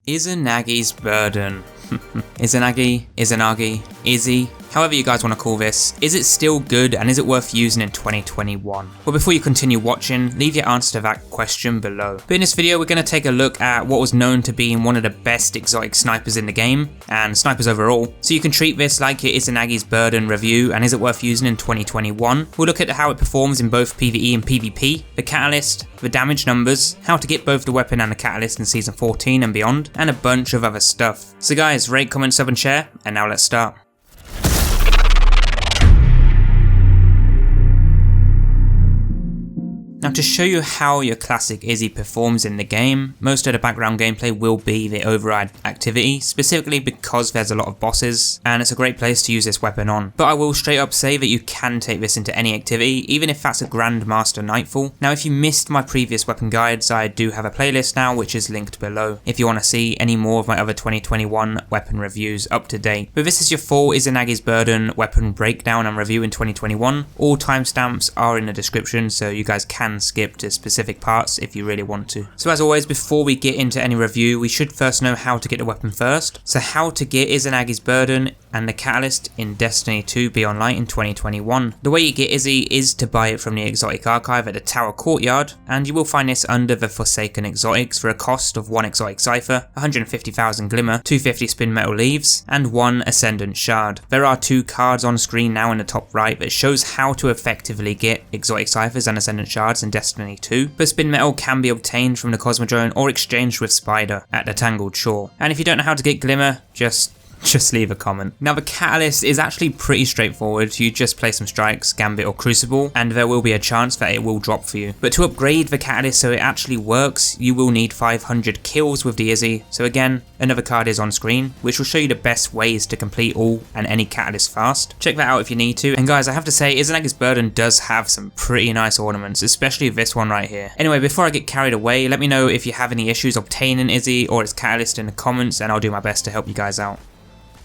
Izanagi's Burden. Izanagi, Izzy, however you guys want to call this, is it still good and is it worth using in 2021? Well, before you continue watching, leave your answer to that question below. But in this video, we're going to take a look at what was known to be one of the best exotic snipers in the game, and snipers overall, so you can treat this like your Izanagi's Burden review and is it worth using in 2021. We'll look at how it performs in both PvE and PvP, the catalyst, the damage numbers, how to get both the weapon and the catalyst in Season 14 and beyond, and a bunch of other stuff. So guys, rate, comment, sub and share, and now let's start. Now to show you how your classic Izzy performs in the game, most of the background gameplay will be the override activity, specifically because there's a lot of bosses and it's a great place to use this weapon on. But I will straight up say that you can take this into any activity, even if that's a Grandmaster Nightfall. Now if you missed my previous weapon guides, I do have a playlist now which is linked below if you want to see any more of my other 2021 weapon reviews up to date. But this is your full Izanagi's Burden weapon breakdown and review in 2021. All timestamps are in the description so you guys can skip to specific parts if you really want to. So as always, before we get into any review, we should first know how to get the weapon first. So how to get Izanagi's Burden and the catalyst in Destiny 2 Beyond Light in 2021. The way you get Izzy is to buy it from the exotic archive at the Tower Courtyard, and you will find this under the Forsaken Exotics for a cost of 1 exotic cipher, 150,000 glimmer, 250 spin metal leaves, and 1 ascendant shard. There are 2 cards on screen now in the top right that shows how to effectively get exotic ciphers and ascendant shards in Destiny 2, but spin metal can be obtained from the Cosmodrome or exchanged with Spider at the Tangled Shore. And if you don't know how to get glimmer, just leave a comment. Now the catalyst is actually pretty straightforward. You just play some strikes, Gambit or Crucible, and there will be a chance that it will drop for you. But to upgrade the catalyst so it actually works, you will need 500 kills with the Izzy. So again, another card is on screen, which will show you the best ways to complete all and any catalyst fast. Check that out if you need to. And guys, I have to say, Izanagi's Burden does have some pretty nice ornaments, especially this one right here. Anyway, before I get carried away, let me know if you have any issues obtaining Izzy or its catalyst in the comments, and I'll do my best to help you guys out.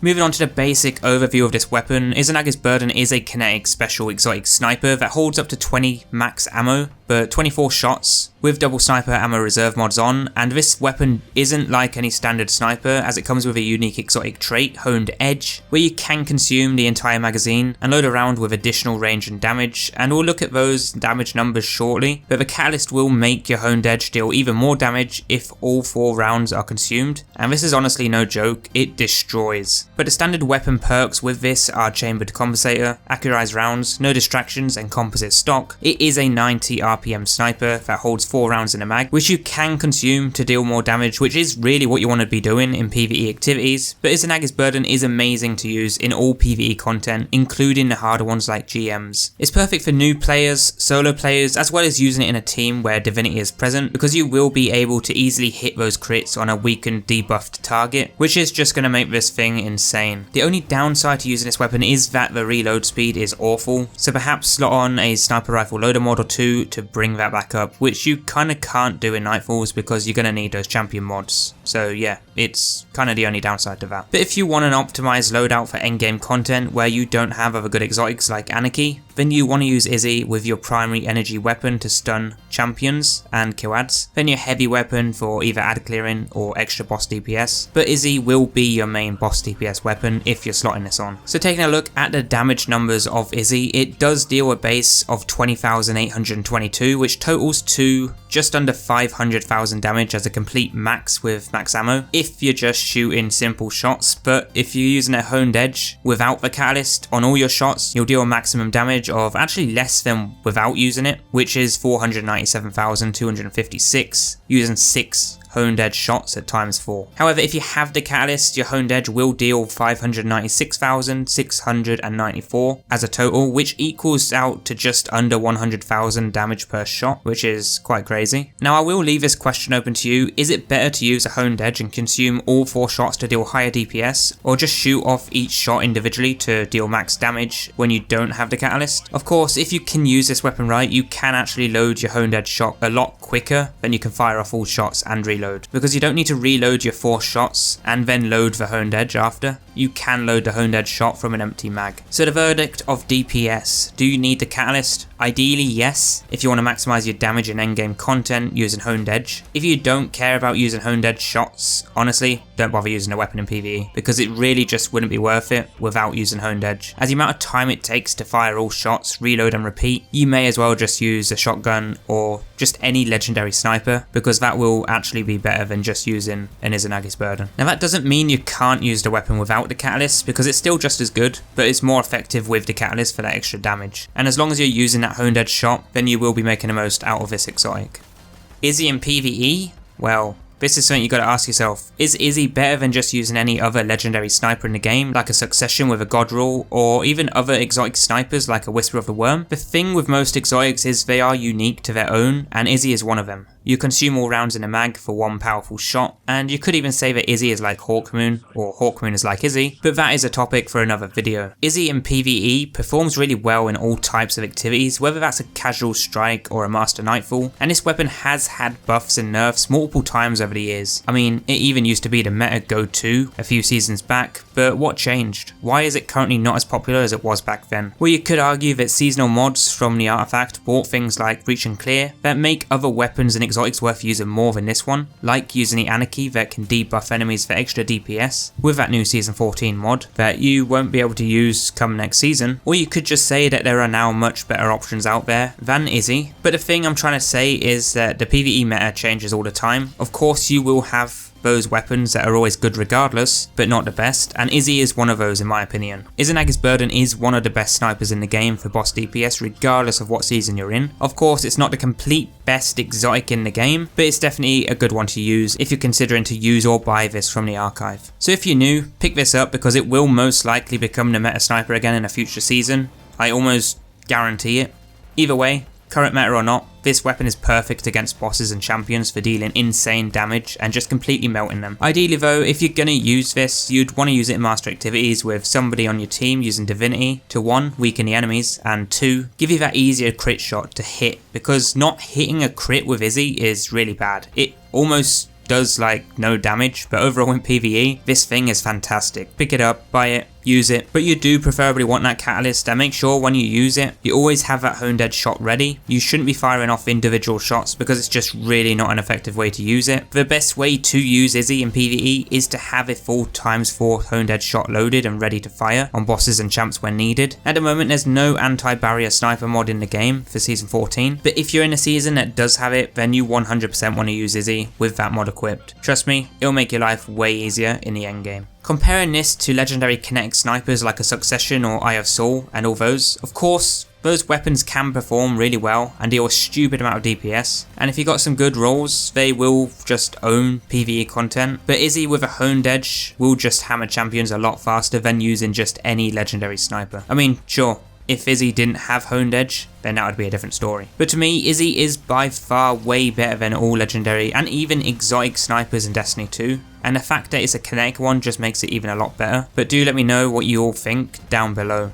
Moving on to the basic overview of this weapon, Izanagi's Burden is a kinetic special exotic sniper that holds up to 20 max ammo, but 24 shots with double sniper ammo reserve mods on, and this weapon isn't like any standard sniper as it comes with a unique exotic trait, Honed Edge, where you can consume the entire magazine and load around with additional range and damage, and we'll look at those damage numbers shortly, but the catalyst will make your Honed Edge deal even more damage if all 4 rounds are consumed, and this is honestly no joke, it destroys. But the standard weapon perks with this are Chambered Compensator, Accurized Rounds, No Distractions and Composite Stock. It is a 90 RPM sniper that holds 4 rounds in a mag, which you can consume to deal more damage, which is really what you want to be doing in PvE activities. But Izanagi's Burden is amazing to use in all PvE content, including the harder ones like GMs. It's perfect for new players, solo players, as well as using it in a team where Divinity is present, because you will be able to easily hit those crits on a weakened debuffed target, which is just going to make this thing insane. The only downside to using this weapon is that the reload speed is awful, so perhaps slot on a sniper rifle loader mod or 2 to bring that back up, which you kind of can't do in Nightfalls because you're going to need those champion mods. So yeah, it's kind of the only downside to that. But if you want an optimized loadout for endgame content where you don't have other good exotics like Anarchy, then you want to use Izzy with your primary energy weapon to stun champions and kill ads, then your heavy weapon for either ad clearing or extra boss DPS, but Izzy will be your main boss DPS weapon if you're slotting this on. So taking a look at the damage numbers of Izzy, it does deal a base of 20,822, which totals to just under 500,000 damage as a complete max with max ammo if you're just shooting simple shots, but if you're using a Honed Edge without the catalyst on all your shots, you'll deal a maximum damage of actually less than without using it, which is 497,256 using 6 Honed Edge shots at ×4. However, if you have the catalyst, your Honed Edge will deal 596,694 as a total, which equals out to just under 100,000 damage per shot, which is quite crazy. Now I will leave this question open to you. Is it better to use a Honed Edge and consume all 4 shots to deal higher DPS, or just shoot off each shot individually to deal max damage when you don't have the catalyst? Of course, if you can use this weapon right, you can actually load your Honed Edge shot a lot quicker than you can fire off all shots and reload, because you don't need to reload your 4 shots and then load the Honed Edge after. you can load the honed edge shot from an empty mag. So the verdict of DPS, do you need the catalyst? Ideally yes, if you want to maximise your damage in endgame content using honed edge. If you don't care about using honed edge shots, honestly, don't bother using a weapon in PvE, because it really just wouldn't be worth it without using honed edge. As the amount of time it takes to fire all shots, reload and repeat, you may as well just use a shotgun or just any legendary sniper, because that will actually be better than just using an Izanagi's Burden. Now that doesn't mean you can't use the weapon without the catalyst, because it's still just as good, but it's more effective with the catalyst for that extra damage. And as long as you're using that honed edge shot, then you will be making the most out of this exotic. Izzy in PvE? Well, this is something you gotta ask yourself. Is Izzy better than just using any other legendary sniper in the game, like a Succession with a God Rule, or even other exotic snipers like a Whisper of the Worm? The thing with most exotics is they are unique to their own, and Izzy is one of them. You consume all rounds in a mag for one powerful shot, and you could even say that Izzy is like Hawkmoon, or Hawkmoon is like Izzy, but that is a topic for another video. Izzy in PvE performs really well in all types of activities, whether that's a casual strike or a master nightfall, and this weapon has had buffs and nerfs multiple times over the years. I mean, it even used to be the meta go-to a few seasons back, but what changed? Why is it currently not as popular as it was back then? Well, you could argue that seasonal mods from the artifact brought things like Reach and Clear that make other weapons and exotics worth using more than this one, like using the Anarchy that can debuff enemies for extra DPS with that new season 14 mod that you won't be able to use come next season, or you could just say that there are now much better options out there than Izzy. But the thing I'm trying to say is that the PvE meta changes all the time. Of course you will have those weapons that are always good regardless, but not the best, and Izzy is one of those in my opinion. Izanagi's Burden is one of the best snipers in the game for boss DPS regardless of what season you're in. Of course it's not the complete best exotic in the game, but it's definitely a good one to use if you're considering to use or buy this from the archive. So if you're new, pick this up because it will most likely become the meta sniper again in a future season. I almost guarantee it. Either way, current meta or not, this weapon is perfect against bosses and champions for dealing insane damage and just completely melting them. Ideally though, if you're gonna use this, you'd want to use it in master activities with somebody on your team using Divinity to 1, weaken the enemies, and 2, give you that easier crit shot to hit, because not hitting a crit with Izzy is really bad. It almost does like no damage, but overall in PvE, this thing is fantastic. Pick it up, buy it, use it, but you do preferably want that catalyst, and make sure when you use it, you always have that honed edge shot ready. You shouldn't be firing off individual shots because it's just really not an effective way to use it. The best way to use Izzy in PvE is to have a full ×4 honed edge shot loaded and ready to fire on bosses and champs when needed. At the moment there's no anti-barrier sniper mod in the game for season 14, but if you're in a season that does have it, then you 100% want to use Izzy with that mod equipped. Trust me, it'll make your life way easier in the endgame. Comparing this to legendary kinetic snipers like a Succession or Eye of Saul and all those, of course, those weapons can perform really well and deal a stupid amount of DPS, and if you got some good rolls, they will just own PvE content, but Izzy with a honed edge will just hammer champions a lot faster than using just any legendary sniper. I mean, sure, if Izzy didn't have honed edge, then that would be a different story. But to me, Izzy is by far way better than all legendary and even exotic snipers in Destiny 2. And the fact that it's a kinetic one just makes it even a lot better. But do let me know what you all think down below.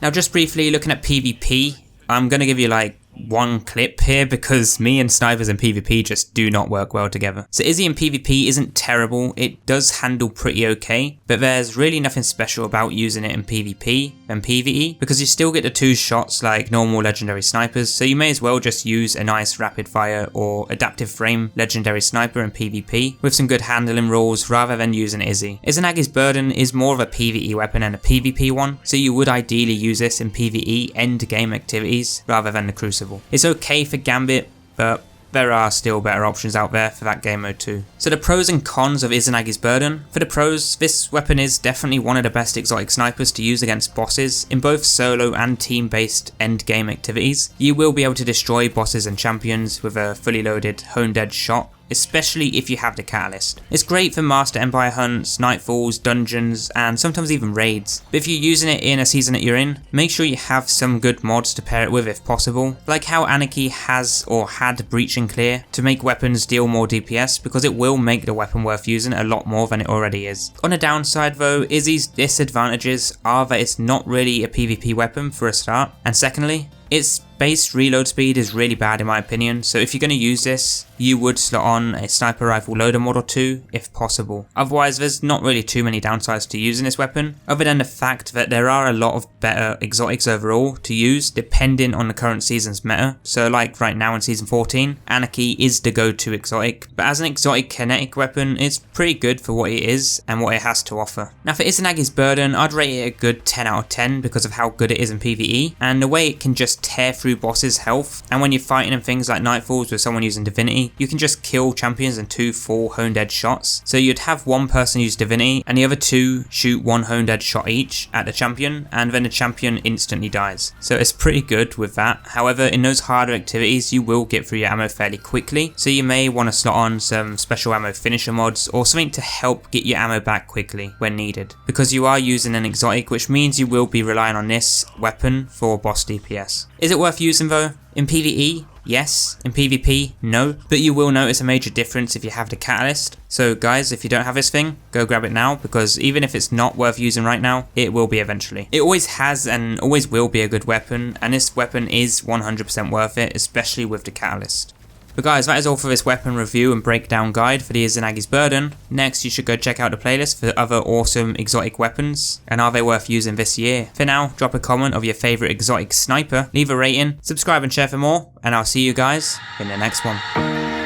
Now just briefly looking at PvP, I'm going to give you like one clip here because me and snipers in PvP just do not work well together. So Izzy in PvP isn't terrible, it does handle pretty okay, but there's really nothing special about using it in PvP than PvE because you still get the 2 shots like normal legendary snipers, so you may as well just use a nice rapid fire or adaptive frame legendary sniper in PvP with some good handling rules rather than using Izzy. Izanagi's Burden is more of a PvE weapon and a PvP one, so you would ideally use this in PvE end game activities rather than the Crucible. It's okay for Gambit, but there are still better options out there for that game mode too. So the pros and cons of Izanagi's Burden. For the pros, this weapon is definitely one of the best exotic snipers to use against bosses in both solo and team based end game activities. You will be able to destroy bosses and champions with a fully loaded honed edge shot, especially if you have the catalyst. It's great for Master Empire hunts, nightfalls, dungeons, and sometimes even raids. But if you're using it in a season that you're in, make sure you have some good mods to pair it with if possible, like how Anarchy has or had Breach and Clear to make weapons deal more DPS, because it will make the weapon worth using a lot more than it already is. On the downside though, Izzy's disadvantages are that it's not really a PvP weapon for a start, and secondly, it's base reload speed is really bad in my opinion, so if you're going to use this, you would slot on a sniper rifle loader mod or two if possible. Otherwise, there's not really too many downsides to using this weapon, other than the fact that there are a lot of better exotics overall to use depending on the current season's meta. So like right now in season 14, Anarchy is the go-to exotic, but as an exotic kinetic weapon, it's pretty good for what it is and what it has to offer. Now for Izanagi's Burden, I'd rate it a good 10 out of 10 because of how good it is in PvE, and the way it can just tear through bosses' health, and when you're fighting in things like Nightfalls with someone using Divinity, you can just kill champions in 2 full honed edge shots. So you'd have one person use Divinity and the other 2 shoot 1 honed edge shot each at the champion, and then the champion instantly dies. So it's pretty good with that. However, in those harder activities you will get through your ammo fairly quickly, so you may want to slot on some special ammo finisher mods or something to help get your ammo back quickly when needed, because you are using an exotic, which means you will be relying on this weapon for boss DPS. Is it worth using though? In PvE, yes. In PvP, no. But you will notice a major difference if you have the catalyst. So guys, if you don't have this thing, go grab it now, because even if it's not worth using right now, it will be eventually. It always has and always will be a good weapon, and this weapon is 100% worth it, especially with the catalyst. But guys, that is all for this weapon review and breakdown guide for the Izanagi's Burden. Next, you should go check out the playlist for other awesome exotic weapons, and are they worth using this year. For now, drop a comment of your favourite exotic sniper, leave a rating, subscribe and share for more, and I'll see you guys in the next one.